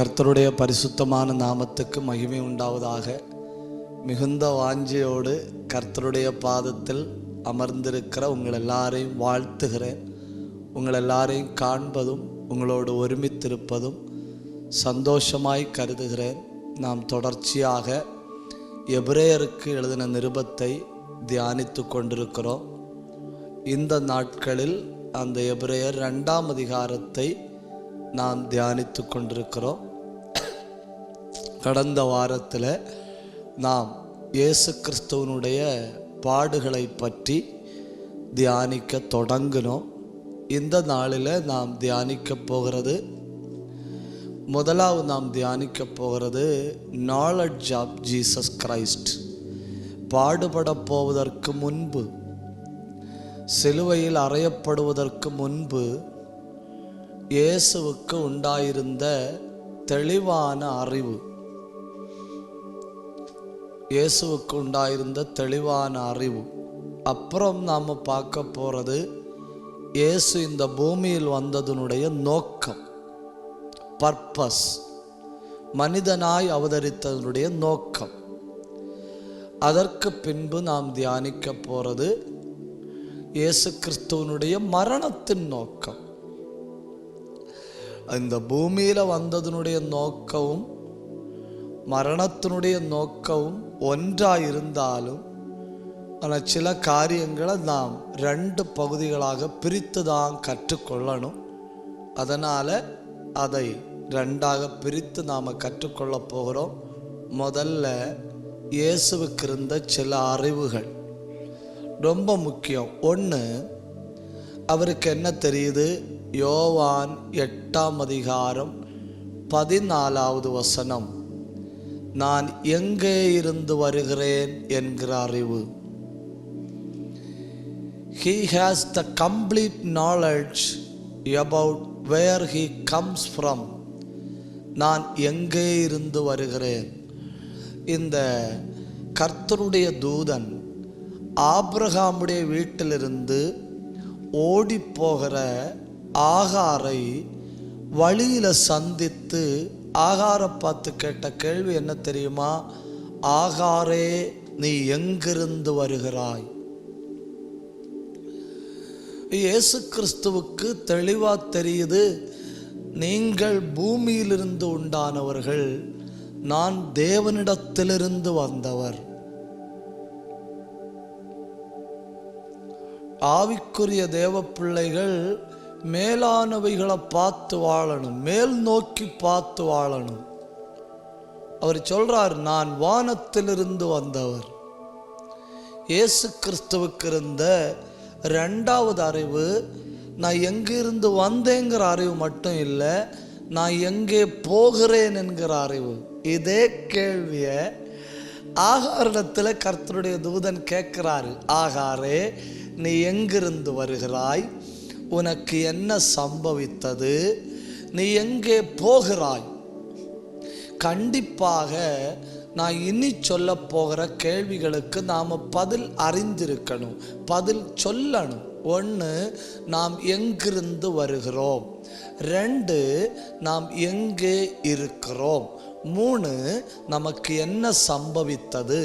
கர்த்தருடைய பரிசுத்தமான நாமத்துக்கு மகிமை உண்டாவதாக. மிகுந்த வாஞ்சையோடு கர்த்தருடைய பாதத்தில் அமர்ந்திருக்கிற உங்கள் எல்லாரையும் வாழ்த்துகிறேன். உங்கள் எல்லாரையும் காண்பதும் உங்களோடு ஒருமித்திருப்பதும் சந்தோஷமாய் கருதுகிறேன். நாம் தொடர்ச்சியாக எபிரேயருக்கு எழுதின நிருபத்தை தியானித்து கொண்டிருக்கிறோம். இந்த நாட்களில் அந்த எபிரேயர் 2ஆம் அதிகாரத்தை நாம் தியானித்து கொண்டிருக்கிறோம். கடந்த வாரத்தில் நாம் இயேசு கிறிஸ்துவனுடைய பாடுகளை பற்றி தியானிக்க தொடங்கினோம். இந்த நாளில் நாம் தியானிக்க போகிறது, முதலாவது நாம் தியானிக்க போகிறது நாலெட்ஜ் ஆஃப் ஜீசஸ் கிரைஸ்ட். பாடுபட போவதற்கு முன்பு, சிலுவையில் அறையப்படுவதற்கு முன்பு இயேசுவுக்கு உண்டாயிருந்த தெளிவான அறிவு, இயேசுவுக்கு உண்டாயிருந்த தெளிவான அறிவு. அப்புறம் நாம் பார்க்க போகிறது இயேசு இந்த பூமியில் வந்ததனுடைய நோக்கம், பர்பஸ், மனிதனாய் அவதரித்ததனுடைய நோக்கம். அதற்கு பின்பு நாம் தியானிக்க போகிறது இயேசு கிறிஸ்துவனுடைய மரணத்தின் நோக்கம். இந்த பூமியில் வந்ததனுடைய நோக்கமும் மரணத்தினுடைய நோக்கமும் ஒன்றாயிருந்தாலும் ஆனால் சில காரியங்களை நாம் 2 பகுதிகளாக பிரித்து தான் கற்றுக்கொள்ளணும். அதனால் அதை 2ஆக பிரித்து நாம் கற்றுக்கொள்ள போகிறோம். முதல்ல இயேசுவுக்கு இருந்த சில அறிவுகள் ரொம்ப முக்கியம். ஒன்று, அவருக்கு என்ன தெரியுது? யோவான் 8ஆம் அதிகாரம் 14வது வசனம், நான் எங்கே இருந்து வருகிறேன் என்கிற அறிவு. He has the complete knowledge about where he comes from. நான் எங்கே இருந்து வருகிறேன். இந்த கர்த்தருடைய தூதன் ஆபிரகாமுடைய வீட்டிலிருந்து ஓடி போகிற ஆகாரை வழியில் சந்தித்து ஆகாரை பார்த்து கேட்ட கேள்வி என்ன தெரியுமா? ஆகாரே, நீ எங்கிருந்து வருகிறாய்? இயேசு கிறிஸ்துவுக்கு தெளிவா தெரியுது, நீங்கள் பூமியிலிருந்து உண்டானவர்கள், நான் தேவனிடத்திலிருந்து வந்தவர். ஆவிக்குரிய தேவ பிள்ளைகள் மேலானவைகளை பார்த்து வாழணும், மேல் நோக்கி பார்த்து வாழணும். அவர் சொல்றார், நான் வானத்திலிருந்து வந்தவர். இயேசு கிறிஸ்துவுக்கு இருந்த 2வது அறிவு, நான் எங்கிருந்து வந்தேங்கிற அறிவு மட்டும் இல்லை, நான் எங்கே போகிறேன் என்கிற அறிவு. இதே கேள்வியை ஆகாரிடத்தில் கர்த்தருடைய தூதன் கேட்கிறாரு. ஆகாரே, நீ எங்கிருந்து வருகிறாய்? உனக்கு என்ன சம்பவித்தது? நீ எங்கே போகிறாய்? கண்டிப்பாக நான் இனி சொல்ல போகிற கேள்விகளுக்கு நாம் பதில் அறிந்திருக்கணும், பதில் சொல்லணும். 1, நாம் எங்கிருந்து வருகிறோம். 2, நாம் எங்கே இருக்கிறோம். 3, நமக்கு என்ன சம்பவித்தது.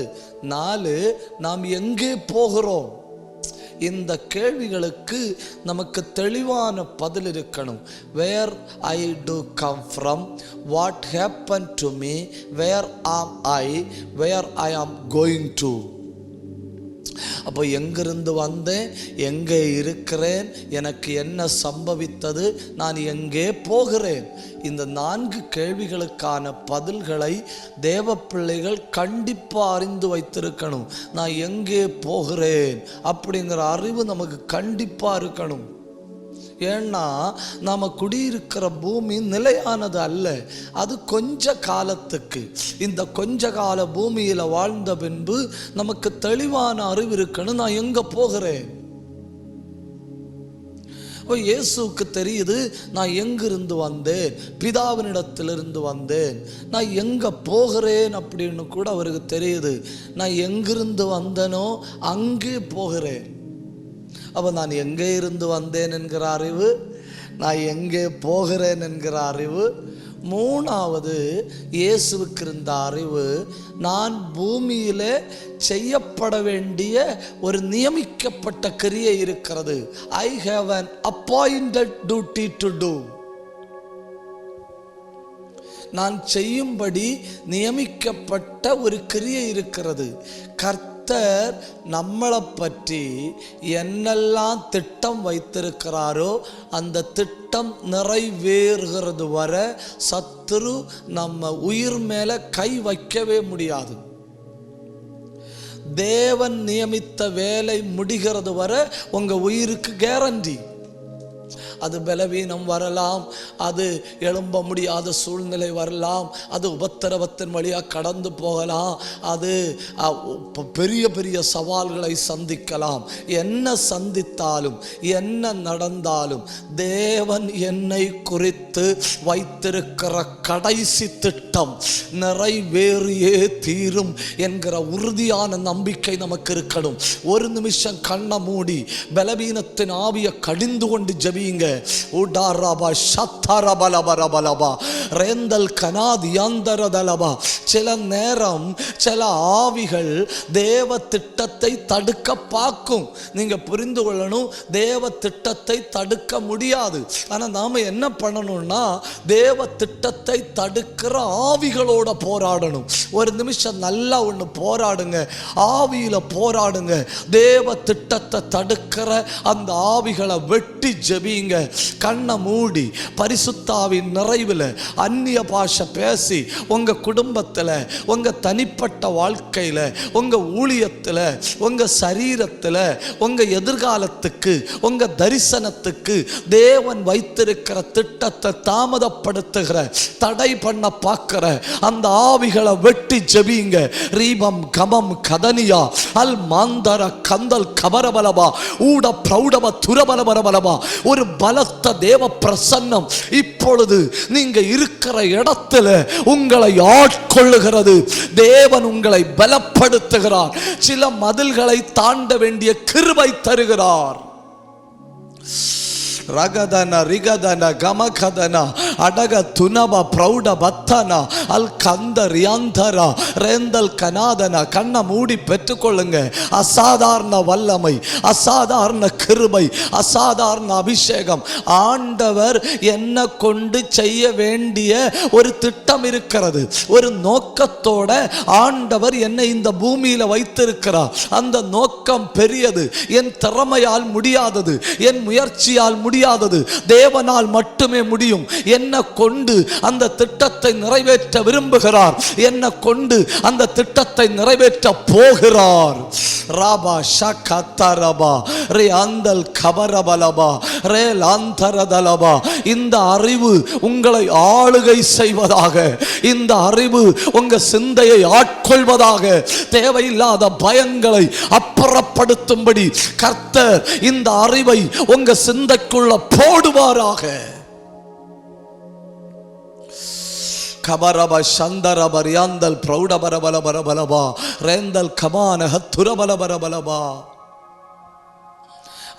4, நாம் எங்கே போகிறோம். இந்த கேள்விகளுக்கு நமக்கு தெளிவான பதில் இருக்கணும். Where I do come from, what happen to me, where am I, where I am going to. அப்போ எங்கிருந்து வந்தேன், எங்கே இருக்கிறேன், எனக்கு என்ன சம்பவித்தது, நான் எங்கே போகிறேன். இந்த 4 கேள்விகளுக்கான பதில்களை தேவ பிள்ளைகள் கண்டிப்பாக அறிந்து வைத்திருக்கணும். நான் எங்கே போகிறேன் அப்படிங்கிற அறிவு நமக்கு கண்டிப்பாக இருக்கணும். ஏன்னா நாம் குடியிருக்கிற பூமி நிலையானது அல்ல, அது கொஞ்ச காலத்துக்கு. இந்த கொஞ்ச கால பூமியில் வாழ்ந்த பின்பு நமக்கு தெளிவான அறிவு இருக்கணும், நான் எங்கே போகிறேன். இயேசுவுக்கு தெரியுது, நான் எங்கிருந்து வந்தேன், பிதாவினிடத்திலிருந்து வந்தேன். நான் எங்கே போகிறேன் அப்படின்னு கூட அவருக்கு தெரியுது. நான் எங்கிருந்து வந்தேனோ அங்கே போகிறேன். அப்போ நான் எங்கே இருந்து வந்தேன் என்கிற அறிவு, நான் எங்கே போகிறேன் என்கிற அறிவு, மூணாவது, இயேசுவுக்கு இருந்த அறிவு, நான் பூமியிலே செய்யப்பட வேண்டிய ஒரு நியமிக்கப்பட்ட கிரியை இருக்கிறது. I have an appointed duty to do. நான் செய்யும்படி நியமிக்கப்பட்ட ஒரு கிரியை இருக்கிறது. கர்த்தர் நம்மளை பற்றி என்னெல்லாம் திட்டம் வைத்திருக்கிறாரோ அந்த திட்டம் நிறைவேறுகிறது வரை சத்துரு நம்ம உயிர் மேல கை வைக்கவே முடியாது. தேவன் நியமித்த வேலை முடிகிறது வரை உங்க உயிருக்கு கேரண்டி. அது பலவீனம் வரலாம், அது எழும்ப முடியாத சூழ்நிலை வரலாம், அது உபத்திரவத்தின் வழியாக கடந்து போகலாம், அது பெரிய பெரிய சவால்களை சந்திக்கலாம். என்ன சந்தித்தாலும் என்ன நடந்தாலும் தேவன் என்னை குறித்து வைத்திருக்கிற கடைசி திட்டம் நிறைவேறியே தீரும் என்கிற உறுதியான நம்பிக்கை நமக்கு இருக்கணும். ஒரு நிமிஷம் கண்ணை மூடி பலவீனத்தின் ஆவியை கடிந்து கொண்டு ஜெபியுங்க. சில நேரம் சில ஆவிகள் தேவ திட்டத்தை தடுக்க பார்க்கும். நீங்க புரிந்து கொள்ளணும், தேவ திட்டத்தை தடுக்க முடியாது. ஆனா நாம என்ன பண்ணணும்னா தேவ திட்டத்தை தடுக்கிற ஆவிகளோட போராடணும். ஒரு நிமிஷம் நல்லா ஒன்று போராடுங்க, ஆவியில போராடுங்க. தேவ திட்டத்தை தடுக்கிற அந்த ஆவிகளை வெட்டி ஜெபிங்க. கண்ணை மூடி பரிசுத்தாவின் நிறைவில் அந்நிய பாஷை பேசி உங்க குடும்பத்தில், உங்க தனிப்பட்ட வாழ்க்கையில், உங்க ஊழியத்தில், உங்க சரீரத்தில், உங்க எதிர்காலத்துக்கு, உங்க தரிசனத்துக்கு தேவன் வைத்திருக்கிற திட்டத்தை தாமதப்படுத்துகிற, தடை பண்ண பார்க்கிற அந்த ஆவிகளை வெட்டி ஜெபிங்க. ரீபம் கமம் கதனியா அல் மாந்தர கந்தல் கபரபலபா ஊட பிரௌடப துரபலபரபலபா. ஒரு பலத்த தேவ பிரசன்னம் இப்பொழுது நீங்க இருக்கிற இடத்துல உங்களை ஆட்கொள்ளுகிறது. தேவன் உங்களை பலப்படுத்துகிறார். சில மதில்களை தாண்ட வேண்டிய கிருபை தருகிறார். ரகதன ரிகதன கமகதன அடக துனப பிரௌட பத்தன அல் கந்த ரியாந்தரா ரேந்தல் கனாதன. கண்ணை மூடி பெற்றுக்கொள்ளுங்க. அசாதாரண வல்லமை, அசாதாரண கிருபை, அசாதாரண அபிஷேகம். ஆண்டவர் என்ன கொண்டு செய்ய வேண்டிய ஒரு திட்டம் இருக்கிறது. ஒரு நோக்கத்தோட ஆண்டவர் என்னை இந்த பூமியில வைத்திருக்கிறார். அந்த நோக்கம் பெரியது. என் திறமையால் முடியாதது, என் முயற்சியால் முடியாதது, தேவனால் மட்டுமே முடியும். என்ன கொண்டு அந்த திட்டத்தை நிறைவேற்ற விரும்புகிறார், என்ன கொண்டு அந்த திட்டத்தை நிறைவேற்ற போகிறார். ராபா ஷகதரபா ரே அந்தல் கபரபலபா ரே லாந்தரதலபா. இந்த அறிவு உங்களை ஆளுகை செய்வதாக, இந்த அறிவு உங்க சிந்தையை ஆட்கொள்வதாக. தேவையில்லாத பயங்களை அப்புறப்படுத்தும்படி கர்த்தர் இந்த அறிவை உங்க சிந்தைக்குள்ள போடுவாராக. கபரப சந்தரப ரியாந்தல் பிரௌடபரபலபரபலபா ரேந்தல் கமான ஹத்துரபலபரபலபா.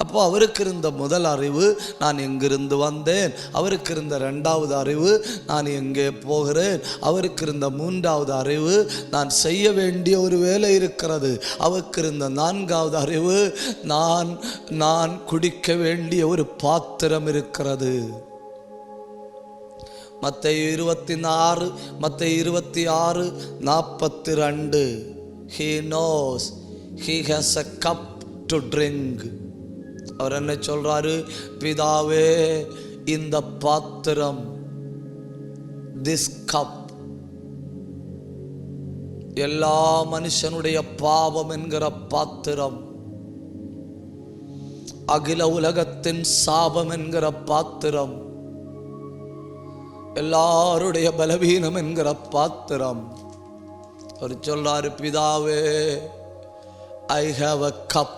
அப்போ அவருக்கு இருந்த முதல் அறிவு, நான் எங்கிருந்து வந்தேன். அவருக்கு இருந்த இரண்டாவது அறிவு, நான் எங்கே போகிறேன். அவருக்கு இருந்த மூன்றாவது அறிவு, நான் செய்ய வேண்டிய ஒரு வேலை இருக்கிறது. அவருக்கு இருந்த நான்காவது அறிவு, நான் குடிக்க வேண்டிய ஒரு பாத்திரம் இருக்கிறது. மத்தேயு 26 மத்தேயு 26:42. He knows he has a cup to drink. அவர் என்ன சொல்றாரு? பிதாவே, இந்த பாத்திரம், திஸ் கப், எல்லா மனுஷனுடைய பாவம் என்கிற பாத்திரம், அகில உலகத்தின் சாபம் என்கிற பாத்திரம், எல்லாருடைய பலவீனம் என்கிற பாத்திரம். அவர் சொல்றாரு, பிதாவே, I have a cup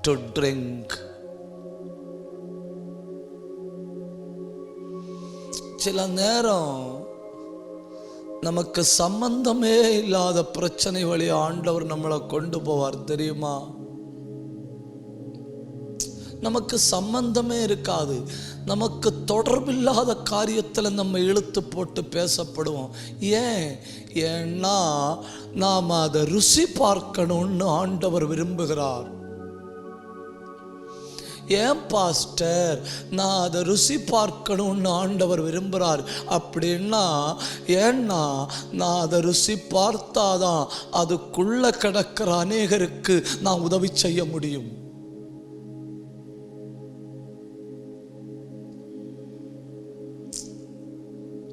to drink. சில நேரம் நமக்கு சம்பந்தமே இல்லாத பிரச்சனை வழியா ஆண்டவர் நம்மளை கொண்டு போவார் தெரியுமா? நமக்கு சம்பந்தமே இருக்காது. நமக்கு தொடர்பில்லாத காரியத்தில் நம்ம இழுத்து போட்டு பேசப்படுவோம். ஏன்னா நாம் அதை ருசி பார்க்கணும்னு ஆண்டவர் விரும்புகிறார். ஏன் பாஸ்டர் நான் அதை ருசி பார்க்கணும்னு ஆண்டவர் விரும்புகிறார் அப்படின்னா, ஏன்னா நான் அதை ருசி பார்த்தாதான் அதுக்குள்ள கிடக்கிற அநேகருக்கு நான் உதவி செய்ய முடியும்.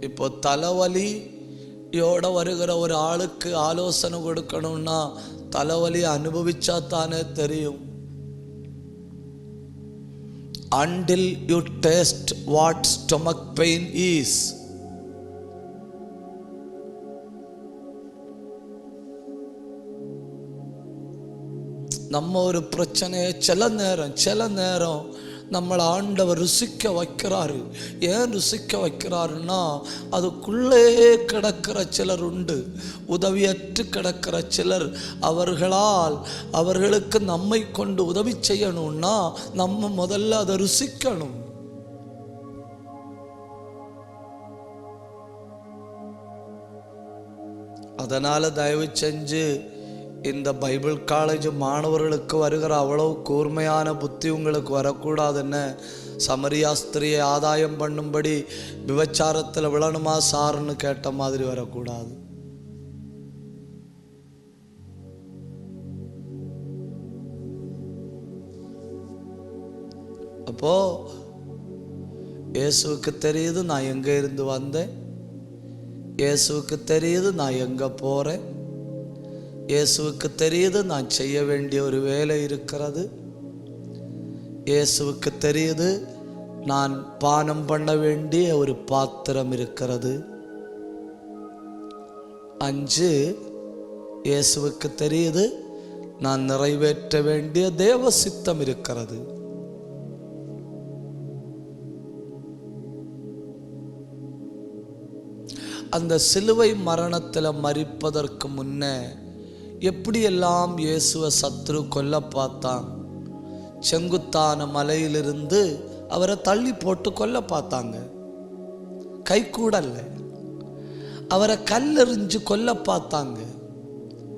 இப்போ தலைவலியோட வருகிற ஒரு ஆளுக்கு ஆலோசனை கொடுக்கணும்னா தலைவலி அனுபவிச்சா தானே தெரியும். Until you taste what stomach pain is. நம்ம ஒரு பிரச்சனையை சில நேரம் நம்மளை ஆண்டவர் ருசிக்க வைக்கிறாரு. ஏன் ருசிக்க வைக்கிறாருன்னா, அதுக்குள்ளே கிடக்கிற சிலர் உண்டு, உதவியற்று கிடக்கிற சிலர். அவர்களுக்கு நம்மை கொண்டு உதவி செய்யணும்னா நம்ம முதல்ல அதை ருசிக்கணும். அதனால தயவு செஞ்சு இந்த பைபிள் காலேஜ் மாணவர்களுக்கு வருகிற அவ்வளவு கூர்மையான புத்தி உங்களுக்கு வரக்கூடாதுன்னு, சமரியா ஸ்திரியை ஆதாயம் பண்ணும்படி விபச்சாரத்தில் விழணுமா சாருன்னு கேட்ட மாதிரி வரக்கூடாது. அப்போ இயேசுவுக்கு தெரியுது நான் எங்க இருந்து வந்தேன், இயேசுவுக்கு தெரியுது நான் எங்க போறேன், இயேசுவுக்கு தெரியுது நான் செய்ய வேண்டிய ஒரு வேலை இருக்கிறது, இயேசுவுக்கு தெரியுது நான் பானம் பண்ண வேண்டிய ஒரு பாத்திரம் இருக்கிறது. 5, இயேசுவுக்கு தெரியுது நான் நிறைவேற்ற வேண்டிய தேவ சித்தம் இருக்கிறது. அந்த சிலுவை மரணத்தில் மரிப்பதற்கு முன்னே எப்படியெல்லாம் இயேசுவை சத்ரு கொல்ல பார்த்தான். செங்குத்தான மலையிலிருந்து அவரை தள்ளி போட்டு கொல்ல பார்த்தாங்க, கை கூடல்ல. அவரை கல்லெறிஞ்சு கொல்ல பார்த்தாங்க,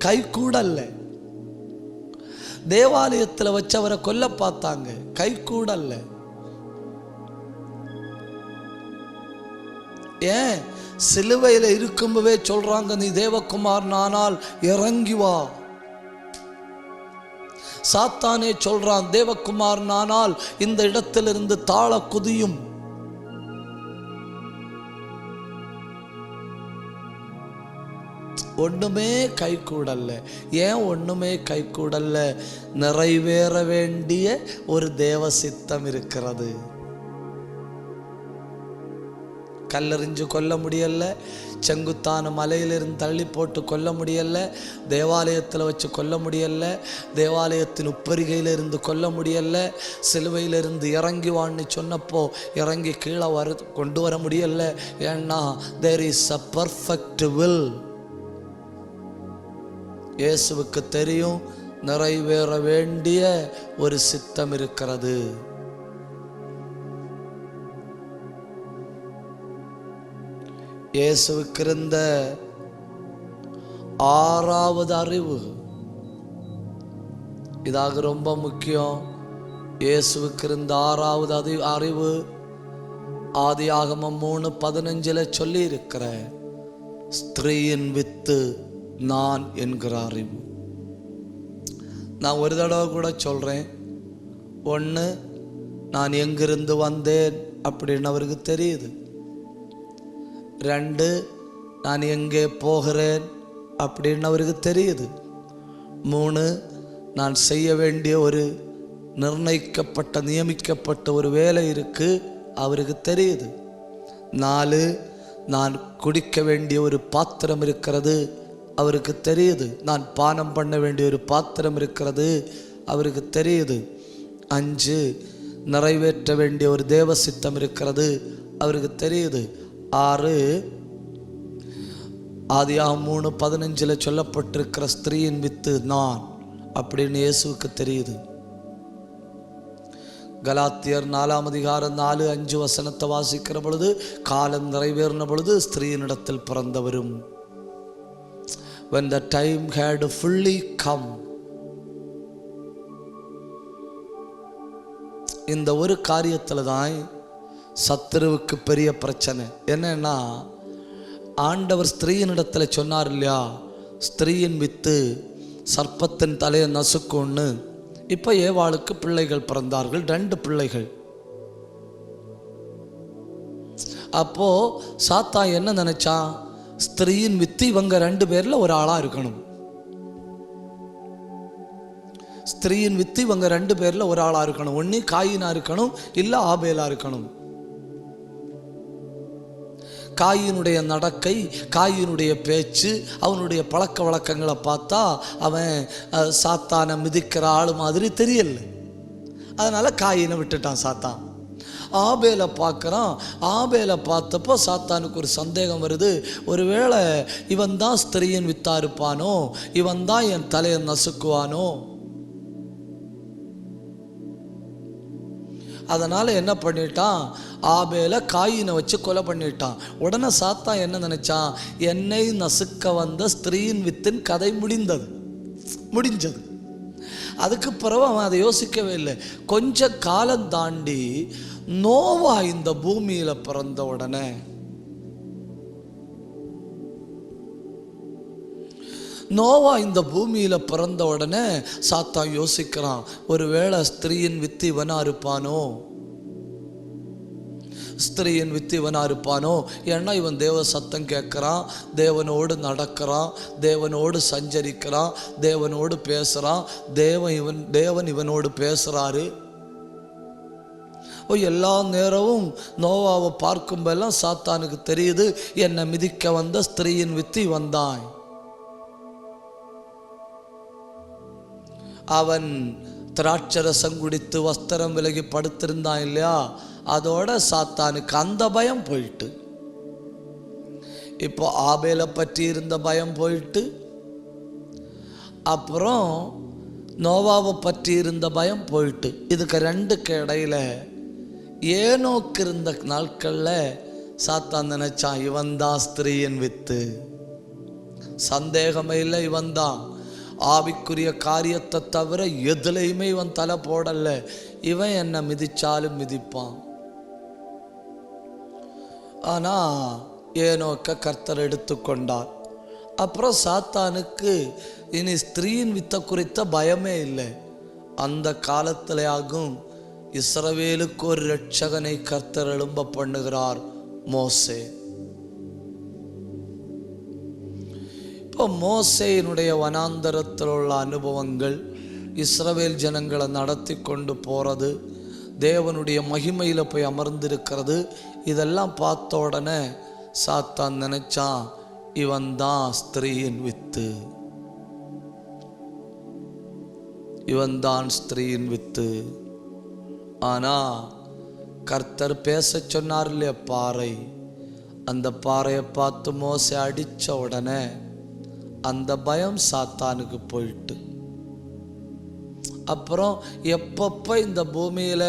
கை கூடல்ல. தேவாலயத்தில் வச்சு அவரை கொல்ல பார்த்தாங்க, கை கூடல்ல. ஏன்? சிலுவையில் இருக்கும்போதே சொல்றாங்க, நீ தேவகுமார் நானால் இறங்கி வா. சாத்தானே சொல்றான், தேவகுமார் நானால் இந்த இடத்திலிருந்து தாழ குதியும். ஒண்ணுமே கை கூடல்ல. ஏன் ஒண்ணுமே கை கூடல்ல? நிறைவேற வேண்டிய ஒரு தேவ சித்தம் இருக்கிறது. கல்லெறிஞ்சு கொல்ல முடியல, செங்குத்தான மலையிலிருந்து தள்ளி போட்டு கொல்ல முடியல, தேவாலயத்தில் வச்சு கொல்ல முடியல, தேவாலயத்தின் உப்பரிகையிலிருந்து கொல்ல முடியல, சிலுவையிலிருந்து இறங்கி வான்னு சொன்னப்போ இறங்கி கீழே கொண்டு வர முடியல. ஏன்னா there is a perfect will. இயேசுவுக்கு தெரியும் நிறைவேற வேண்டிய ஒரு சித்தம் இருக்கிறது. இயேசுவுக்கு இருந்த 6வது அறிவு, இதாக ரொம்ப முக்கியம். இயேசுவுக்கு இருந்த 6வது அறிவு ஆதியாகமம் 3:15 சொல்லி இருக்கிற ஸ்திரீயின் வித்து நான் என்கிற அறிவு. நான் ஒரு தடவை கூட சொல்றேன். 1, நான் எங்கிருந்து வந்தேன் அப்படின்னு அவருக்கு தெரியுது. 2, நான் எங்கே போகிறேன் அப்படின்னு அவருக்கு தெரியுது. 3, நான் செய்ய வேண்டிய ஒரு நிர்ணயிக்கப்பட்ட நியமிக்கப்பட்ட ஒரு வேலை இருக்கு, அவருக்கு தெரியுது. 4, நான் குடிக்க வேண்டிய ஒரு பாத்திரம் இருக்கிறது, அவருக்கு தெரியுது. நான் பானம் பண்ண வேண்டிய ஒரு பாத்திரம் இருக்கிறது, அவருக்கு தெரியுது. 5, நிறைவேற்ற வேண்டிய ஒரு தேவ சித்தம் இருக்கிறது, அவருக்கு தெரியுது. 6, ஆதியாகமம் 3:15 சொல்லப்பட்டிருக்கிற ஸ்திரீயின் வித்து நான் அப்படின்னு இயேசுவுக்கு தெரியுது. கலாத்தியர் 4 அதிகாரம் 4-5 வசனத்தை வாசிக்கிற பொழுது, காலம் நிறைவேறின பொழுது ஸ்திரீயினிடத்தில் பிறந்தவரும், when the time had fully come. இந்த ஒரு காரியத்தில் தான் சத்துருவுக்கு பெரிய பிரச்சனை. என்னன்னா, ஆண்டவர் ஸ்திரீயினிடத்தில் சொன்னார் இல்லையா, ஸ்திரீயின் வித்து சர்ப்பத்தின் தலையை நசுக்கும்னு. இப்போ ஏவாளுக்கு பிள்ளைகள் பிறந்தார்கள், 2 பிள்ளைகள். அப்போ சாத்தான் என்ன நினைச்சான், ஸ்திரீயின் வித்து இவங்க 2 பேர்ல ஒரு ஆளா இருக்கணும். ஸ்திரீயின் வித்து இவங்க 2 பேர்ல ஒரு ஆளா இருக்கணும். ஒன்னு காயினா இருக்கணும், இல்ல ஆபேலா இருக்கணும். காயினுடைய நடக்கை, காயினுடைய பேச்சு, அவனுடைய பழக்க வழக்கங்களை பார்த்தா அவன் சாத்தானை மிதிக்கிற ஆளு மாதிரி தெரியல. அதனால காயினை விட்டுட்டான் சாத்தான். ஆபேலை பார்க்குறான். ஆபேலை பார்த்தப்போ சாத்தானுக்கு ஒரு சந்தேகம் வருது, ஒருவேளை இவன் தான் ஸ்திரீயின் வித்தா இருப்பானோ, இவன் தான் என் தலையை நசுக்குவானோ. அதனால் என்ன பண்ணிட்டான், ஆபேலை காயினை வச்சு கொலை பண்ணிட்டான். உடனே சாத்தான் என்ன நினைச்சான், என்னை நசுக்க வந்த ஸ்திரீயின் வித்தின் கதை முடிஞ்சது. அதுக்கு பிறகு அவன் அதை யோசிக்கவே இல்லை. கொஞ்ச காலம் தாண்டி நோவா இந்த பூமியில பிறந்த உடனே, நோவா இந்த பூமியில பிறந்த உடனே சாத்தான் யோசிக்கிறான், ஒருவேளை ஸ்திரீயின் வித்து இவனா இருப்பானோ, ஸ்திரீயின் வித்து இவனா இருப்பானோ. ஏன்னா இவன் தேவ சத்தம் கேட்குறான், தேவனோடு நடக்கிறான், தேவனோடு சஞ்சரிக்கிறான், தேவனோடு பேசுகிறான், தேவன் இவனோடு பேசுகிறாரு. எல்லா நேரமும் நோவாவை பார்க்கும்போதெல்லாம் சாத்தானுக்கு தெரியுது, என்னை மிதிக்க வந்த ஸ்திரீயின் வித்து வந்தான். அவன் திராட்சரசம் குடித்து வஸ்திரம் விலகி படுத்திருந்தான் இல்லையா, அதோட சாத்தானுக்கு அந்த பயம் போயிட்டு, இப்போ ஆபேலை பற்றி இருந்த பயம் போயிட்டு, அப்புறம் நோவாவை பற்றி இருந்த பயம் போயிட்டு. இதுக்கு 2க்கு இடையில ஏனோக்கு இருந்த நாட்களில் சாத்தான் நினைச்சான், இவன் தான் ஸ்திரீயின் வித்து, சந்தேகமே இல்லை, இவன் தான். ஆவிக்குரிய காரியத்தை தவிர எதுலையுமே இவன் தலை போடல, இவன் என்னை மிதிச்சாலும் மிதிப்பான். ஆனா ஏனோக்க கர்த்தர் எடுத்துக்கொண்டார். அப்புறம் சாத்தானுக்கு இனி ஸ்திரீயின் வித்த குறித்த பயமே இல்லை. அந்த காலத்திலே ஆகும் இஸ்ரவேலுக்கு ஒரு இரட்சகனை கர்த்தர் எழும்ப பண்ணுகிறார், மோசே. இப்போ மோசேயினுடைய வனாந்தரத்தில் உள்ள அனுபவங்கள், இஸ்ரவேல் ஜனங்களை நடத்தி கொண்டு போகிறது, தேவனுடைய மகிமையில் போய் அமர்ந்திருக்கிறது, இதெல்லாம் பார்த்த உடனே சாத்தான் நினைச்சான், இவன் தான் ஸ்திரீயின் வித்து, இவன் தான் ஸ்திரீயின் வித்து. ஆனா கர்த்தர் பேச சொன்னார் இல்லையா, பாறை, அந்த பாறையை பார்த்து மோசே அடிச்ச உடனே அந்த பயம் சாத்தானுக்கு போயிட்டு. அப்புறம் எப்பப்போ இந்த பூமியில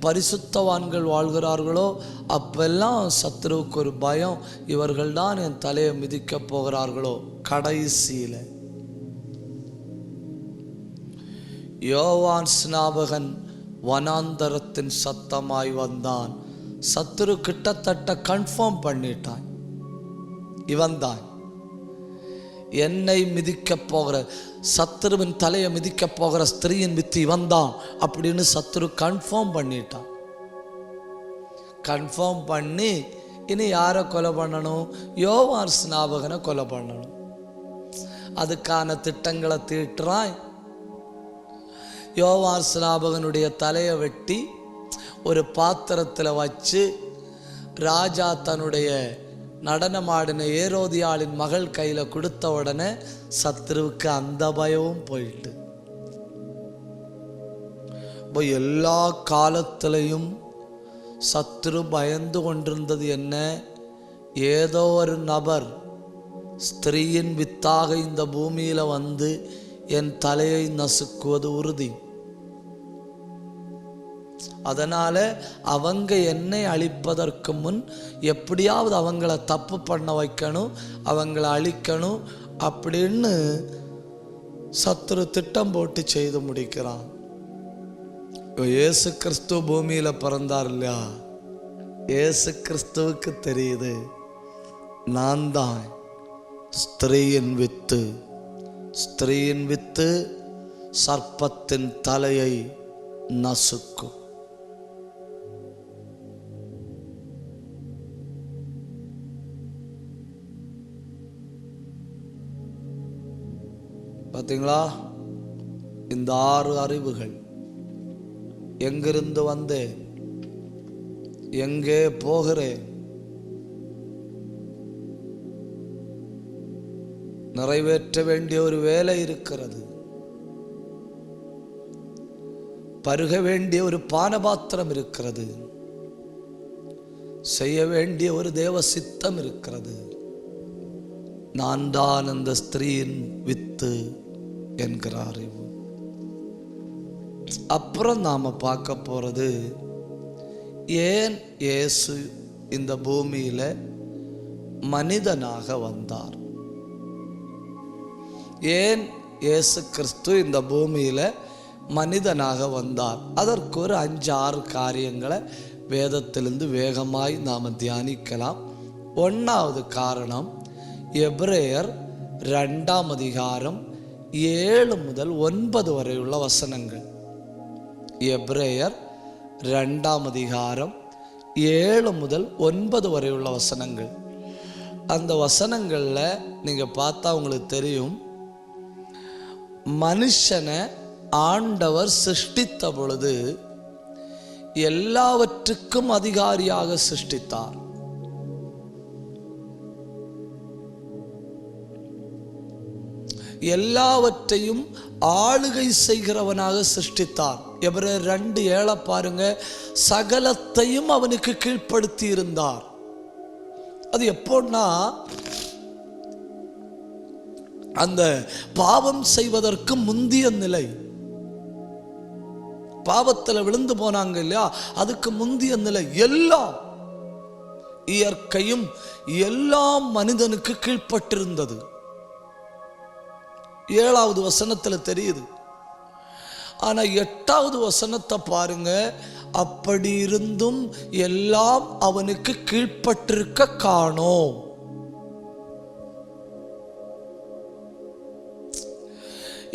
பரிசுத்தவான்கள் வாழ்கிறார்களோ அப்பெல்லாம் சத்துருவுக்கு ஒரு பயம், இவர்கள் தான் என் தலையை மிதிக்க போகிறார்களோ. கடைசியில யோவான் ஸ்நாபகன் வனாந்தரத்தின் சத்தமாய் வந்தான். சத்துரு கிட்டத்தட்ட கன்ஃபார்ம் பண்ணிட்டான், இவன் தான் என்னை மிதிக்க போகிற, சத்துருவின் தலையை மிதிக்க போகிற ஸ்திரீயின் வித்து இவன் தான் அப்படின்னு சத்துரு கன்ஃபார்ம் பண்ணிட்டான். கன்ஃபார்ம் பண்ணி இனி யாரை கொலை பண்ணணும், யோவான் ஸ்நாபகனை கொலை பண்ணணும். அதுக்கான திட்டங்களை தீட்டுறான். யோவான் ஸ்நாபகனுடைய தலையை வெட்டி ஒரு பாத்திரத்தில் வச்சு ராஜா தன்னுடைய நடனமாடின ஏரோதியாளின் மகள் கையில் கொடுத்த உடனே சத்ருவுக்கு அந்த பயமும் போயிட்டு. எல்லா காலத்திலையும் சத்ரு பயந்து கொண்டிருந்தது என்ன, ஏதோ ஒரு நபர் ஸ்திரீயின் வித்தாக இந்த பூமியில வந்து என் தலையை நசுக்குவது உறுதி. அதனால அவங்க என்னை அழிப்பதற்கு முன் எப்படியாவது அவங்கள தப்பு பண்ண வைக்கணும், அவங்கள அழிக்கணும் அப்படின்னு சத்துரு திட்டம் போட்டு செய்து முடிக்கிறான். இயேசு கிறிஸ்து பூமியில பிறந்தார் இல்லையா, இயேசு கிறிஸ்துவுக்கு தெரியுது நான் தான் ஸ்திரீயின் வித்து, ஸ்திரீயின் வித்து சர்ப்பத்தின் தலையை நசுக்கும். பார்த்தீங்களா, இந்த 6 அறிவுகள் எங்கிருந்து வந்தேன், எங்கே போகிறேன், நிறைவேற்ற வேண்டிய ஒரு வேலை இருக்கிறது, பருக வேண்டிய ஒரு பானபாத்திரம் இருக்கிறது, செய்ய வேண்டிய ஒரு தேவ சித்தம் இருக்கிறது. நான் தான் அந்த ஸ்திரீயின் வித்து என்கிற அறிவு. அப்புறம் நாம பார்க்க போறது, ஏன் இயேசு இந்த பூமியில மனிதனாக வந்தார், ஏன் இயேசு கிறிஸ்து இந்த பூமியில மனிதனாக வந்தார். அதற்கு ஒரு 5-6 காரியங்களை வேதத்திலிருந்து வேகமாய் நாம் தியானிக்கலாம். 1வது காரணம், எபிரேயர் 2ஆம் அதிகாரம் 7 முதல் 9 வரை உள்ள வசனங்கள். எபிரேயர் 2ஆம் அதிகாரம் 7 முதல் 9 வரை உள்ள வசனங்கள். அந்த வசனங்கள்ல நீங்க பார்த்தா உங்களுக்கு தெரியும், மனுஷனை ஆண்டவர் சிருஷ்டித்த பொழுது எல்லாவற்றுக்கும் அதிகாரியாக சிருஷ்டித்தார். எல்லாவற்றையும் ஆளுகை செய்கிறவனாக சிருஷ்டித்தார். எபிரேயர் 2:7 பாருங்க, சகலத்தையும் அவனுக்கு கீழ்ப்படுத்தி இருந்தார். அது எப்போன்னா, அந்த பாவம் செய்வதற்கு முந்திய நிலை, பாவத்தில் விழுந்து போனாங்க இல்லையா, அதுக்கு முந்திய நிலை, எல்லாம் இயற்கையும் எல்லாம் மனிதனுக்கு கீழ்ப்பட்டிருந்தது. 7வது வசனத்துல தெரியுது. ஆனா 8வது வசனத்தை பாருங்க, அப்படி இருந்தும் எல்லாம் அவனுக்கு கீழ்ப்பட்டிருக்க காணோம்.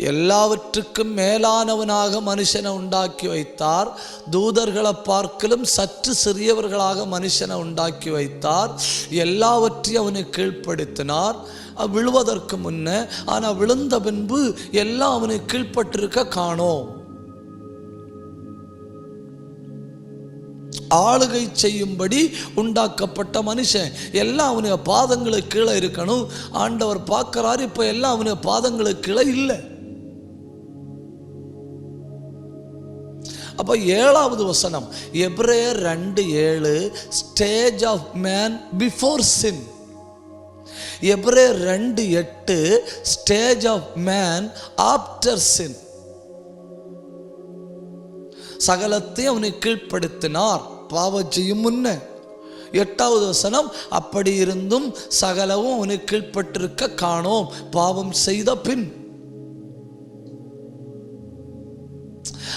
எல்லாவற்றுக்கும் மேலானவனாக மனுஷனை உண்டாக்கி வைத்தார். தூதர்களை பார்க்கலும் சற்று சிறியவர்களாக மனுஷனை உண்டாக்கி வைத்தார். எல்லாவற்றையும் அவனுக்கு கீழ்ப்படுத்தினார் விழுவதற்கு முன்ன. ஆனால் விழுந்த பின்பு எல்லாம் அவனுக்கு கீழ்ப்பட்டிருக்க காணோம். ஆளுகை செய்யும்படி உண்டாக்கப்பட்ட மனுஷன், எல்லாம் அவனுடைய பாதங்களுக்கு கீழே இருக்கணும். ஆண்டவர் பார்க்கிறார், இப்ப எல்லாம் அவனுடைய பாதங்களுக்கு கீழே இல்லை. அப்ப 7வது வசனம், எபிரேயர் 2:7, ஸ்டேஜ் ஆஃப் மேன் பிஃபோர் சின். எபிரேயர் 2:8, ஸ்டேஜ் ஆஃப் மேன் ஆஃப்டர் சின். சகலத்தை அவனை கீழ்ப்படுத்தினார் பாவம் செய்யும் முன்ன. 8வது வசனம், அப்படி இருந்தும் சகலவும் அவனுக்கு கீழ்ப்பட்டிருக்க காணோம் பாவம் செய்த பின்.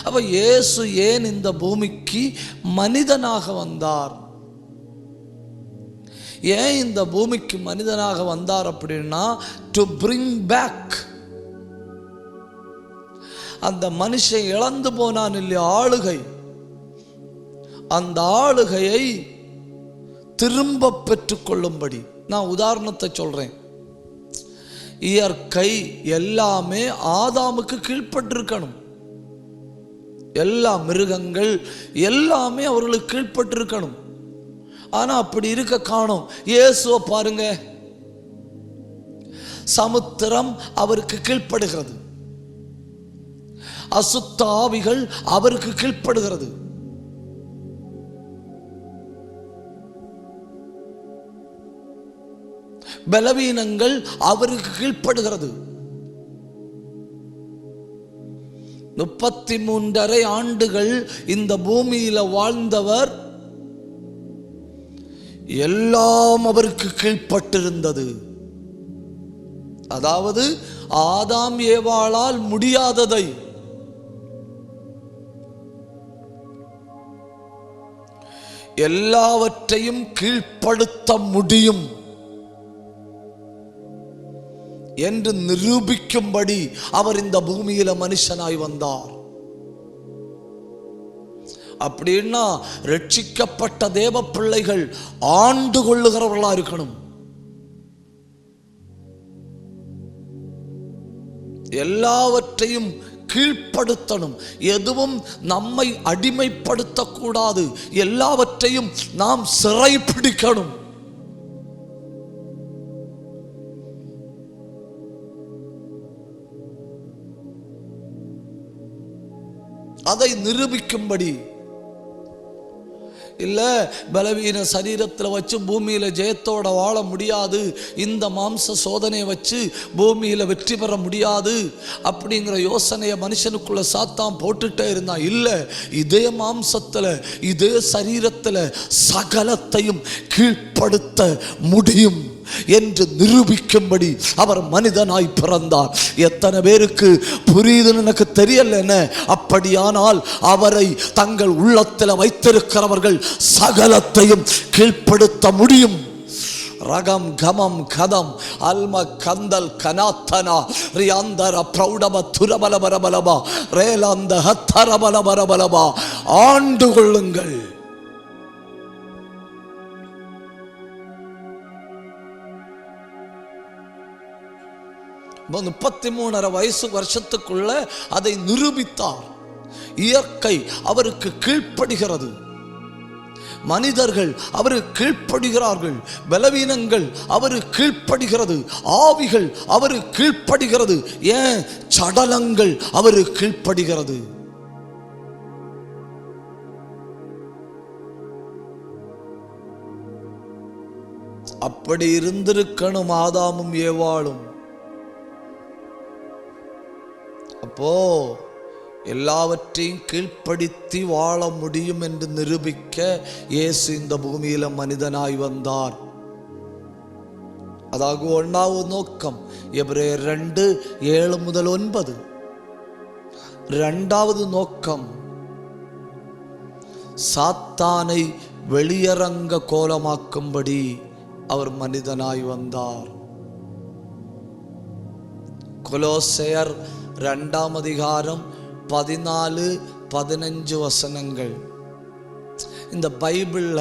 அப்ப இயேசு ஏன் இந்த பூமிக்கு மனிதனாக வந்தார், ஏன் இந்த பூமிக்கு மனிதனாக வந்தார் அப்படின்னா, டு பிரிங் பேக், அந்த மனுஷன் இழந்து போனான் இல்லையா ஆளுகை, அந்த ஆளுகையை திரும்ப பெற்றுக்கொள்ளும்படி. நான் உதாரணத்தை சொல்றேன். இயற்கை எல்லாமே ஆதாமுக்கு கீழ்ப்பட்டிருக்கணும். எல்லா மிருகங்கள் எல்லாமே அவர்களுக்கு கீழ்ப்பட்டிருக்கணும். ஆனா அப்படி இருக்க காணோம். இயேசுவை பாருங்க, சமுத்திரம் அவருக்கு கீழ்ப்படுகிறது, அசுத்த ஆவிகள் அவருக்கு கீழ்ப்படுகிறது, பலவீனங்கள் அவருக்கு கீழ்ப்படுகிறது. 33.5 ஆண்டுகள் இந்த பூமியில வாழ்ந்தவர். எல்லாம் அவருக்கு கீழ்ப்பட்டிருந்தது. அதாவது ஆதாம் ஏவாளால் முடியாததை எல்லாவற்றையும் கீழ்ப்படுத்த முடியும் என்று நிரூபிக்கும்படி அவர் இந்த பூமியில மனுஷனாய் வந்தார். அப்படின்னா ரட்சிக்கப்பட்ட தேவ பிள்ளைகள் ஆண்டு கொள்ளுகிறவர்களா இருக்கணும். எல்லாவற்றையும் கீழ்ப்படுத்தணும். எதுவும் நம்மை அடிமைப்படுத்தக்கூடாது. எல்லாவற்றையும் நாம் சிறை பிடிக்கணும். அதை நிரூபிக்கும்படி. இல்ல பலவீன சரீரத்தில் வச்சு பூமியில ஜெயத்தோட வாழ முடியாது, இந்த மாம்ச சோதனையை வச்சு பூமியில வெற்றி பெற முடியாது அப்படிங்கிற யோசனையை மனுஷனுக்குள்ள சாத்தான் போட்டுட்டே இருந்தான். இல்ல, இதே மாம்சத்துல இதே சரீரத்துல சகலத்தையும் கீழ்ப்படுத்த முடியும் என்று நிரூபிக்கும்படி அவர் மனிதனாய் பிறந்தார். எத்தனை பேருக்கு புரியுதுன்னு எனக்கு தெரியல. அப்படியானால் அவரை தங்கள் உள்ளத்தில் வைத்திருக்கிறவர்கள் சகலத்தையும் கீழ்ப்படுத்த முடியும். ரகம் கமம் கதம் அல்ம கந்தல் கனாத்தனா ரியாந்தர பிரௌடப துரபலபரபலபா ரேலாந்த ஹத்தரபலபரபலபா. ஆண்டு கொள்ளுங்கள். இப்போ 33.5 வருஷத்துக்குள்ள அதை நிரூபித்தார். இயற்கை அவருக்கு கீழ்ப்படுகிறது, மனிதர்கள் அவருக்கு கீழ்ப்படுகிறார்கள், பலவீனங்கள் அவருக்கு கீழ்ப்படுகிறது, ஆவிகள் அவருக்கு கீழ்ப்படுகிறது, ஏன் சடலங்கள் அவருக்கு கீழ்ப்படுகிறது. அப்படி இருந்திருக்கணும் ஆதாமும் ஏவாளும். அப்போ எல்லாவற்றையும் கீழ்ப்படுத்தி வாழ முடியும் என்று நிரூபிக்க இயேசு இந்த பூமியில மனிதனாய் வந்தார். அதாவது 1வது நோக்கம் எபிரேயர் 2:7-9. 2வது நோக்கம் சாத்தானை வெளியரங்க கோலமாக்கும்படி அவர் மனிதனாய் வந்தார். கொலோசையர் 2ஆம் அதிகாரம் 14-15 வசனங்கள். இந்த பைபிள்ல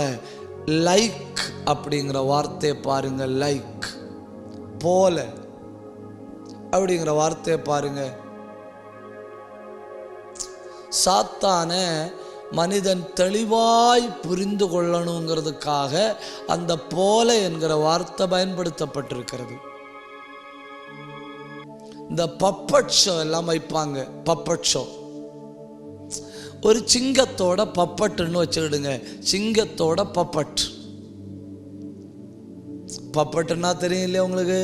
லைக் அப்படிங்கிற வார்த்தையை பாருங்க. லைக் போல அப்படிங்கிற வார்த்தையை பாருங்க. சாத்தான மனிதன் தெளிவாய் புரிந்து கொள்ளணுங்கிறதுக்காக அந்த போல என்கிற வார்த்தை பயன்படுத்தப்பட்டிருக்கிறது. இந்த பப்பட் ஷோ எல்லாம் வைப்பாங்க. பப்பட் ஷோ ஒரு சிங்கத்தோட பப்பட்டுன்னு வச்சுக்கிடுங்க. சிங்கத்தோட பப்பட். பப்பட்டுன்னா தெரியும் இல்லையா உங்களுக்கு?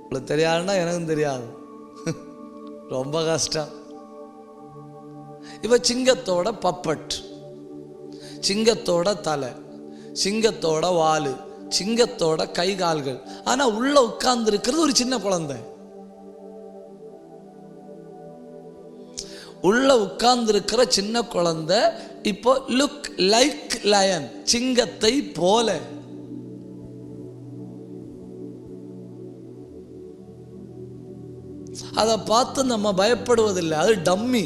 உங்களுக்கு தெரியாதுன்னா எனக்கும் தெரியாது, ரொம்ப கஷ்டம். இவ சிங்கத்தோட பப்பட், சிங்கத்தோட தலை, சிங்கத்தோட வாலு, சிங்கத்தோட கை கால்கள். ஆனா உள்ள உட்கார்ந்து இருக்கிறது ஒரு சின்ன குழந்தை. உள்ள உட்கார்ந்து இருக்கிற சின்ன குழந்தை இப்போ லுக் லைக் லயன், சிங்கத்தை போல. அதை பார்த்து நம்ம பயப்படுவதில்லை, அது டம்மி.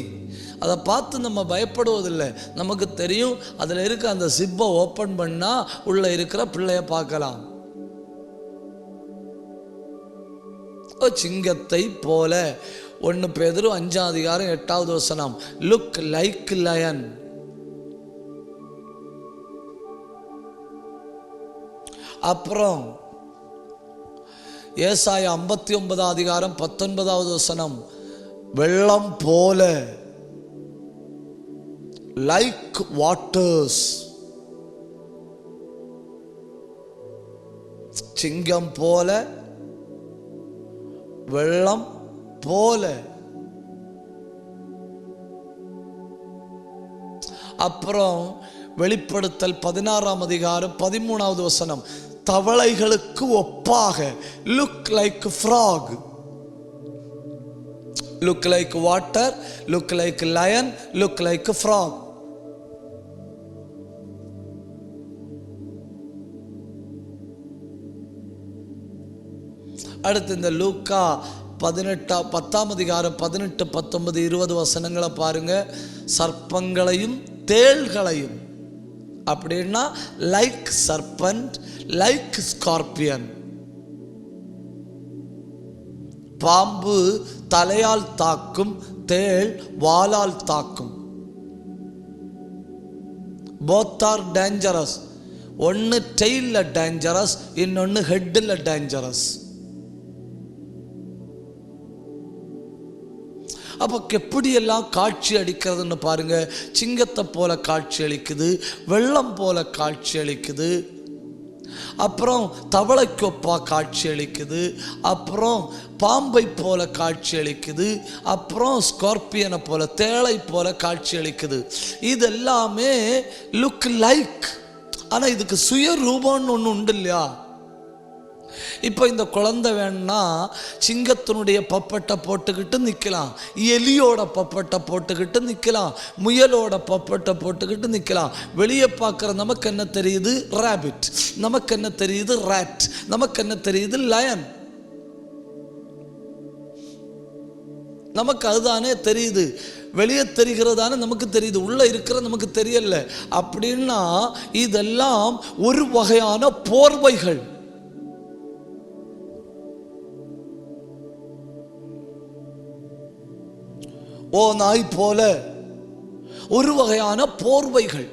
அதை பார்த்து நம்ம பயப்படுவதில்லை. நமக்கு தெரியும் அதில் இருக்க அந்த சிப்பை ஓப்பன் பண்ணா உள்ள இருக்கிற பிள்ளைய பார்க்கலாம். சிங்கத்தை போல. 1 பேதுரு 5ஆம் அதிகாரம் 8வது வசனம். Look like lion. அப்புறம் ஏசாயா 59ஆம் அதிகாரம் 19வது வசனம். வெள்ளம் போல, லைக் வாட்டர்ஸ். சிங்கம் போல, வெள்ளம் போல. அப்புறம் வெளிப்படுத்தல் 16ஆம் அதிகாரம் 13வது வசனம், தவளைகளுக்கு ஒப்பாக, look like frog, look like water, look like lion, look like frog. அடுத்து இந்த லூக்கா 10ஆம் அதிகாரம் 18, 19, 20 வசனங்களை பாருங்க. சர்ப்பங்களையும் தேள்களையும், அப்படின்னா லைக் சர்பன்ட், லைக் ஸ்கார்பியன். பாம்பு தலையால் தாக்கும், தேள் வாளால் தாக்கும். both are dangerous. ஒன்னு டெய்ல டேஞ்சரஸ், இன்னொன்னு ஹெட்ல டேஞ்சரஸ். அப்போ எப்படியெல்லாம் காட்சி அளிக்கிறதுன்னு பாருங்க. சிங்கத்தை போல காட்சி அளிக்குது, வெள்ளம் போல காட்சி அளிக்குது, அப்புறம் தவளைக்கொப்பா காட்சி அளிக்குது, அப்புறம் பாம்பை போல காட்சி அளிக்குது, அப்புறம் ஸ்கார்பியனை போல, தேளை போல காட்சி அளிக்குது. இதெல்லாமே லுக் லைக். ஆனால் இதுக்கு சுய ரூபம்னு ஒன்று உண்டு இல்லையா? இப்போ இந்த குழந்தை வேணும்னா சிங்கத்தினுடைய பப்பட்டை போட்டுக்கிட்டு நிற்கலாம், எலியோட பப்பட்டை போட்டுக்கிட்டு நிற்கலாம், முயலோட பப்பட்டை போட்டுக்கிட்டு நிற்கலாம். வெளியே பார்க்குற நமக்கு என்ன தெரியுது? ராபிட். நமக்கு என்ன தெரியுது? ராட். நமக்கு என்ன தெரியுது? லயன். நமக்கு அதுதானே தெரியுது. வெளியே தெரிகிறதானே நமக்கு தெரியுது, உள்ள இருக்கிற நமக்கு தெரியல. அப்படின்னா இதெல்லாம் ஒரு வகையான போர்வைகள். ஓ நாய் போல ஒரு வகையான போர்வைகள்.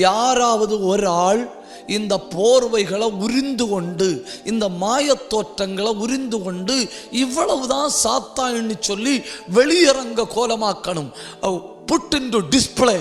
யாராவது ஒரு ஆள் இந்த போர்வைகளை உரிந்து கொண்டு, இந்த மாயத் தோற்றங்களை உரிந்து கொண்டு, இவ்வளவுதான் சாத்தான்னு சொல்லி வெளியரங்க கோலமாக்கணும், புட் இன்டு டிஸ்பிளே.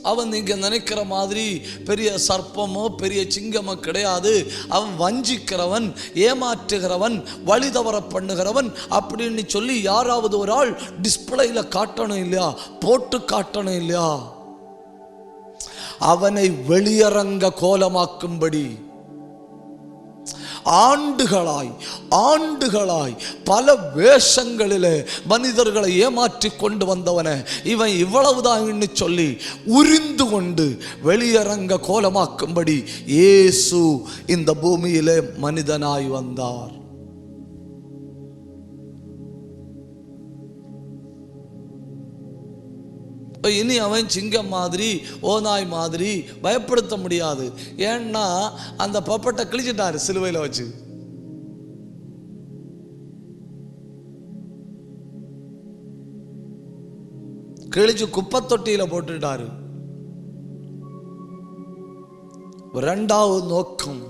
அவன் நீங்க நினைக்கிற மாதிரி பெரிய சர்ப்பமோ பெரிய சிங்கமோ கிடையாது. அவன் வஞ்சிக்கிறவன், ஏமாற்றுகிறவன், வழி தவற பண்ணுகிறவன் அப்படின்னு சொல்லி யாராவது ஒரு ஆள் டிஸ்பிளேல காட்டணும் இல்லையா? போட்டு காட்டணும் இல்லையா? அவனை வெளியரங்க கோலமாக்கும்படி ஆண்டுகளாய் ஆண்டுகளாய் பல வேஷங்களிலே மனிதர்களை ஏமாற்றி கொண்டு வந்தவன இவன் இவ்வளவுதான் சொல்லி உரிந்து கொண்டு வெளியரங்க கோலமாக்கும்படி இயேசு இந்த பூமியிலே மனிதனாய் வந்தார். இனி அவன் சிங்கம் மாதிரி ஓநாய் மாதிரி பயப்படுத்த முடியாது. ஏன்னா அந்த பப்பட்டை கிழிச்சிட்டாரு சிலுவையில் வச்சு. கிழிச்சு குப்பை தொட்டியில போட்டுட்டாரு. இரண்டாவது நோக்கம்,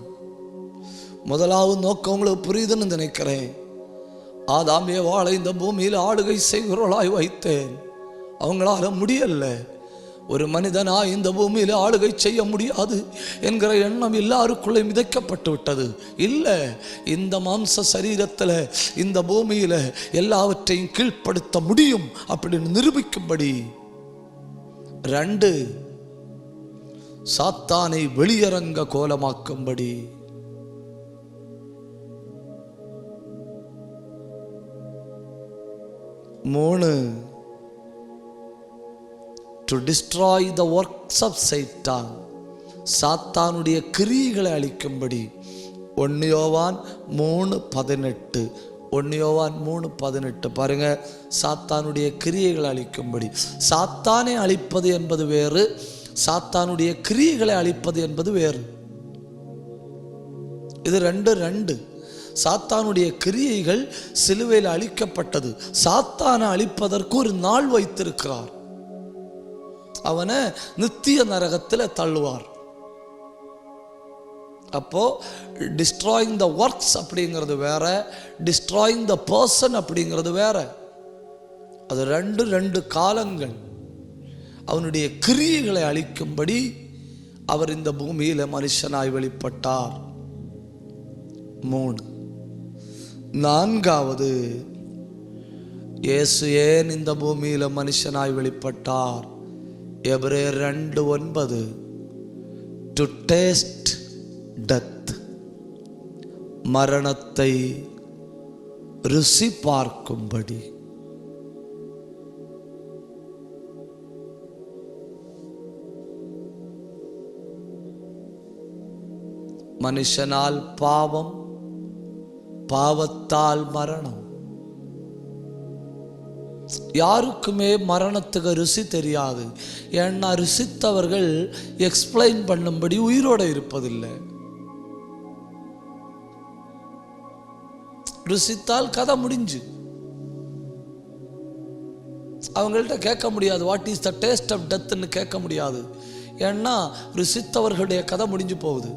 முதலாவது நோக்கம் உங்களுக்கு புரியுதுன்னு நினைக்கிறேன். ஆதாம் ஏவாளை இந்த பூமியில் ஆளுகை செய்கிறவளாய் வைத்தேன். அவங்களால முடியல. ஒரு மனிதனா இந்த பூமியில் ஆளுகை செய்ய முடியாது என்கிற எண்ணம் எல்லாருக்குள்ளே மிதைக்கப்பட்டு விட்டது. இல்லை, இந்த மாம்ச சரீரத்தில் இந்த பூமியில் எல்லாவற்றையும் கீழ்ப்படுத்த முடியும் அப்படின்னு நிரூபிக்கும்படி. 2, சாத்தானை வெளியரங்க கோலமாக்கும்படி. 3, to destroy the works of Satan. சாத்தானுடைய கிரியைகளை அழிக்கும்படி. 1 யோவான் 3:18. 1 யோவான் 3:18 பாருங்க. சாத்தானுடைய கிரியைகளை அழிக்கும்படி. சாத்தானை அழிப்பது என்பது வேறு, சாத்தானுடைய கிரியைகளை அழிப்பது என்பது வேறு. இது ரெண்டு. சாத்தானுடைய கிரியைகள் சிலுவையில் அழிக்கப்பட்டது. சாத்தானை அழிப்பதற்கு ஒரு நாள் வைத்திருக்கிறார். அவனை நித்திய நரகத்தில் தள்ளுவார். அப்போ டிஸ்ட்ராயிங் த ஒர்க்ஸ் அப்படிங்கிறது வேற, டிஸ்ட்ராயிங் த பர்சன் அப்படிங்கிறது வேற. அது ரெண்டு காலங்கள். அவனுடைய கிரியைகளை அழிக்கும்படி அவர் இந்த பூமியில மனுஷனாய் வெளிப்பட்டார். 3. 4வது, இயேசு ஏன் இந்த பூமியில மனுஷனாய் வெளிப்பட்டார்? எபிரேயர் 2:9, டு டேஸ்ட் டெத், மரணத்தை ருசி பார்க்கும்படி. மனுஷனால் பாவம், பாவத்தால் மரணம். யாருக்குமே மரணத்துக்கு ருசி தெரியாது. ஏன்னா ருசித்தவர்கள் எக்ஸ்பிளைன் பண்ணும்படி உயிரோட இருப்பதில்லை. ருசித்தால் கதை முடிஞ்சு. அவங்கள்ட்ட கேட்க முடியாது what is the taste of டெத்ன்னு கேட்க முடியாது. ஏன்னா ருசித்தவர்களுடைய கதை முடிஞ்சு போகுது.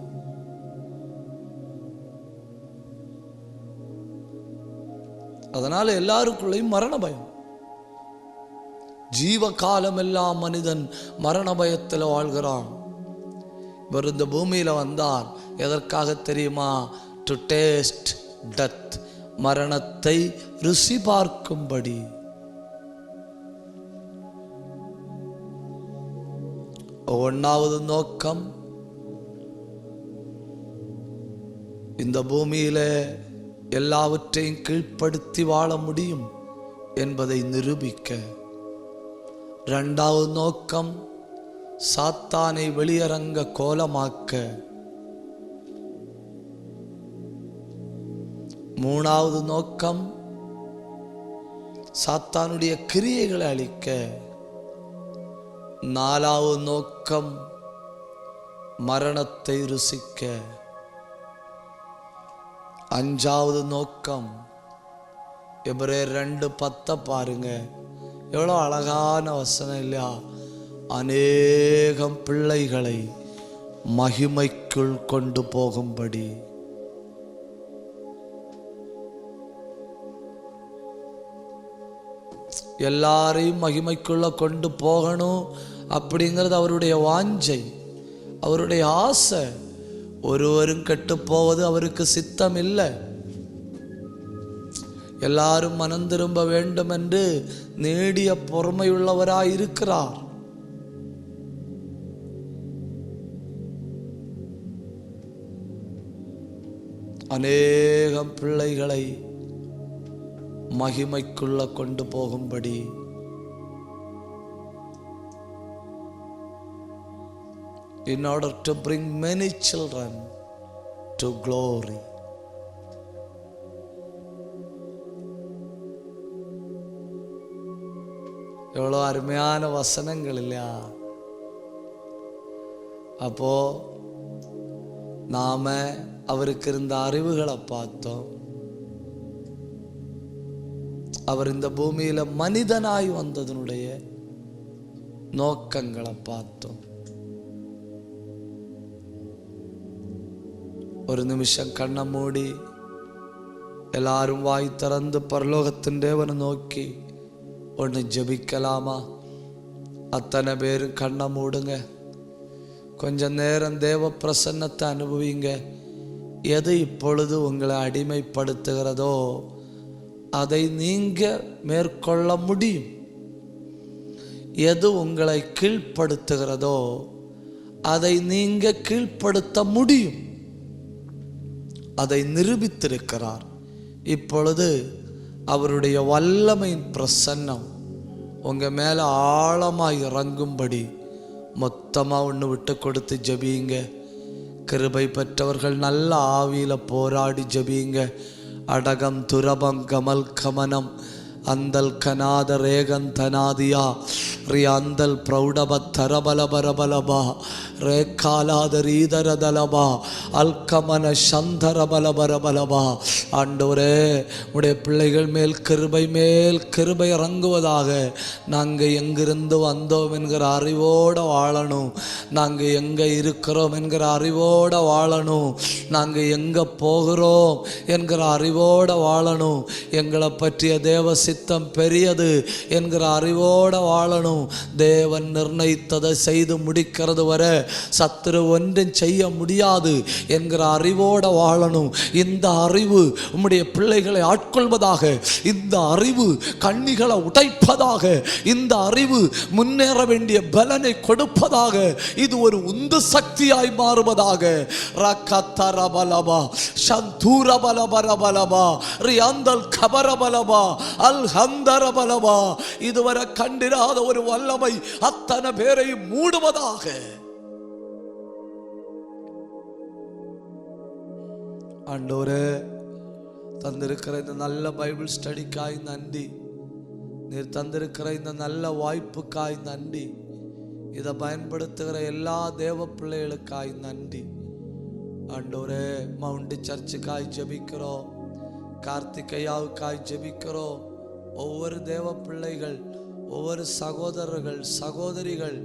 அதனால எல்லாருக்குள்ளேயும் மரண பயம். ஜீவ காலம் எல்லாம் மனிதன் மரண பயத்தில் வாழ்கிறான். இவர் இந்த பூமியில வந்தார் எதற்காக தெரியுமா? டு டேஸ்ட் டெத், மரணத்தை ருசி பார்க்கும்படி. ஒன்றாவது நோக்கம், இந்த பூமியில எல்லாவற்றையும் கீழ்ப்படுத்தி வாழ முடியும் என்பதை நிரூபிக்க. 2வது நோக்கம், சாத்தானை வெளியரங்க கோலமாக்க. 3வது நோக்கம், சாத்தானுடைய கிரியைகளை அழிக்க. 4வது நோக்கம், மரணத்தை ருசிக்க. 5வது நோக்கம், எபிரேயர் 2:10 பாருங்க, எவ்வளோ அழகான வசனம் இல்லையா? அநேகம் பிள்ளைகளை மகிமைக்குள் கொண்டு போகும்படி. எல்லாரையும் மகிமைக்குள்ள கொண்டு போகணும் அப்படிங்கிறது அவருடைய வாஞ்சை, அவருடைய ஆசை. ஒருவரும் கெட்டு போவது அவருக்கு சித்தம் இல்லை. எல்லாரும் மனம் திரும்ப வேண்டும் என்று நீடிய பொறுமையுள்ளவராயிருக்கிறார். அநேகம் பிள்ளைகளை மகிமைக்குள்ள கொண்டு போகும்படி. In order to bring many children to glory. எவ்வளோ அருமையான வசனங்கள் இல்லையா? அப்போ நாம அவருக்கு இருந்த அறிவுகளை பார்த்தோம். அவர் இந்த பூமியில மனிதனாய் வந்ததனுடைய நோக்கங்களை பார்த்தோம். ஒரு நிமிஷம் கண்ணை மூடி எல்லாரும் வாய் திறந்து பரலோகத்தின் தேவனை நோக்கி ஒன்று ஜெபிக்கலாமா? அத்தனை பேரும் கண்ணை மூடுங்க. கொஞ்ச நேரம் தேவ பிரசன்னத்தை அனுபவிங்க. எது இப்பொழுது உங்களை அடிமைப்படுத்துகிறதோ அதை நீங்க மேற்கொள்ள முடியும். எது உங்களை கீழ்ப்படுத்துகிறதோ அதை நீங்க கீழ்ப்படுத்த முடியும். அதை நிரூபித்திருக்கிறார். இப்பொழுது அவருடைய வல்லமையின் பிரசன்னம் உங்க மேல ஆழமாய் இறங்கும்படி மொத்தமா ஒன்று விட்டு கொடுத்து ஜபியுங்க. கிருபை பெற்றவர்கள் நல்ல ஆவியில போராடி ஜபியுங்க. அடகம் துரபம் கமல் கமனம் அந்தல் கநாத ரேகந்தனாதியா ரியாந்தல் பிரௌடபத் தரபலபரபலபா ரேக்காலாதரீதரதலபா அல்கமன சந்தரபலபரபலபா. ஆண்டவரே, உடைய பிள்ளைகள் மேல் கிருபை இறங்குவதாக. நாங்கள் எங்கிருந்து வந்தோம் என்கிற அறிவோடு வாழணும். நாங்கள் எங்கே இருக்கிறோம் என்கிற அறிவோடு வாழணும். நாங்கள் எங்கே போகிறோம் என்கிற அறிவோடு வாழணும். எங்களை பற்றிய தேவ சித்தம் பெரியது என்கிற அறிவோட வாழணும். தேவன் நிர்ணயித்ததை செய்து முடிக்கிறது வரை சத்துரு ஒன்றும் செய்ய முடியாது என்கிற அறிவோட வாழணும். இந்த அறிவு உம்முடைய பிள்ளைகளை ஆட்கொள்வதாக, இந்த அறிவு கண்ணிகளை உடைப்பதாக, இந்த அறிவு முன்னேற வேண்டிய பலனை கொடுப்பதாக, இது ஒரு உந்து சக்தியாய் மாறுவதாக. ரகதரபலபா சந்தூரபலபரபலபா ரியாந்தல் கபரபலபா அல்ஹந்தரபலபா, இதுவரை கண்டிராத ஒரு வல்லமை அத்தனை பேரை மூடுவதாக. ஆண்டவரே, தந்திருக்கிற இந்த நல்ல பைபிள் ஸ்டடிக்காய் நன்றி. நீர் தந்திருக்கிற இந்த நல்ல வாய்ப்புக்காய் நன்றி. இதை பயன்படுத்துகிற எல்லா தேவ பிள்ளைகளுக்காய் நன்றி. ஆண்டவரே, மவுண்ட் சர்ச்சுக்காய் ஜெபிக்கிறோம், கார்த்திகையாவுக்காய் ஜெபிக்கிறோம். ஒவ்வொரு தேவ பிள்ளைகள், ஒவ்வொரு சகோதரர்கள் சகோதரிகள்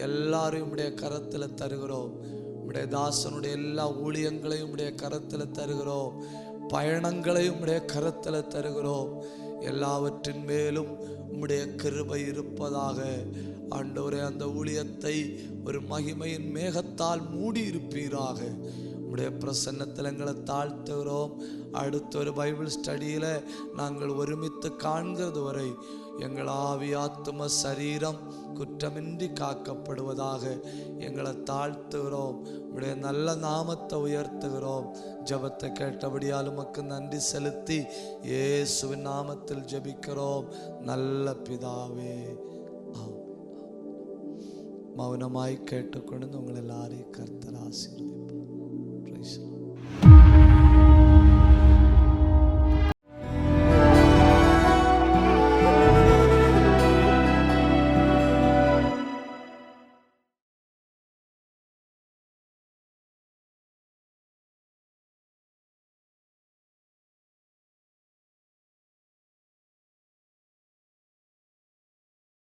எல்லாரையும் உடைய கரத்தில் தருகிறோம். உடைய தாசனுடைய எல்லா ஊழியங்களையும் உடைய கரத்தில் தருகிறோம். பயணங்களையும் உடைய கரத்தில் தருகிறோம். எல்லாவற்றின் மேலும் உம்முடைய கிருபை இருப்பதாக. ஆண்டவரே, அந்த ஊழியத்தை ஒரு மகிமையின் மேகத்தால் மூடி இருப்பீராக. உம்முடைய பிரசன்னத்தில் எங்களை தாழ்த்துகிறோம். அடுத்த ஒரு பைபிள் ஸ்டடியில் நாங்கள் ஒருமித்து காண்கிறது வரை எங்கள் ஆவி ஆத்தும சரீரம் குற்றமின்றி காக்கப்படுவதாக எங்களை தாழ்த்துகிறோம். உடைய நல்ல நாமத்தை உயர்த்துகிறோம். ஜெபத்தை கேட்டபடியால் உமக்கு நன்றி செலுத்தி இயேசுவின் நாமத்தில் ஜெபிக்கிறோம் நல்ல பிதாவே. மௌனமாய் கேட்டுக்கொண்டு உங்கள் எல்லாரையும் கர்த்தர் ஆசீர்வதிப்பார்.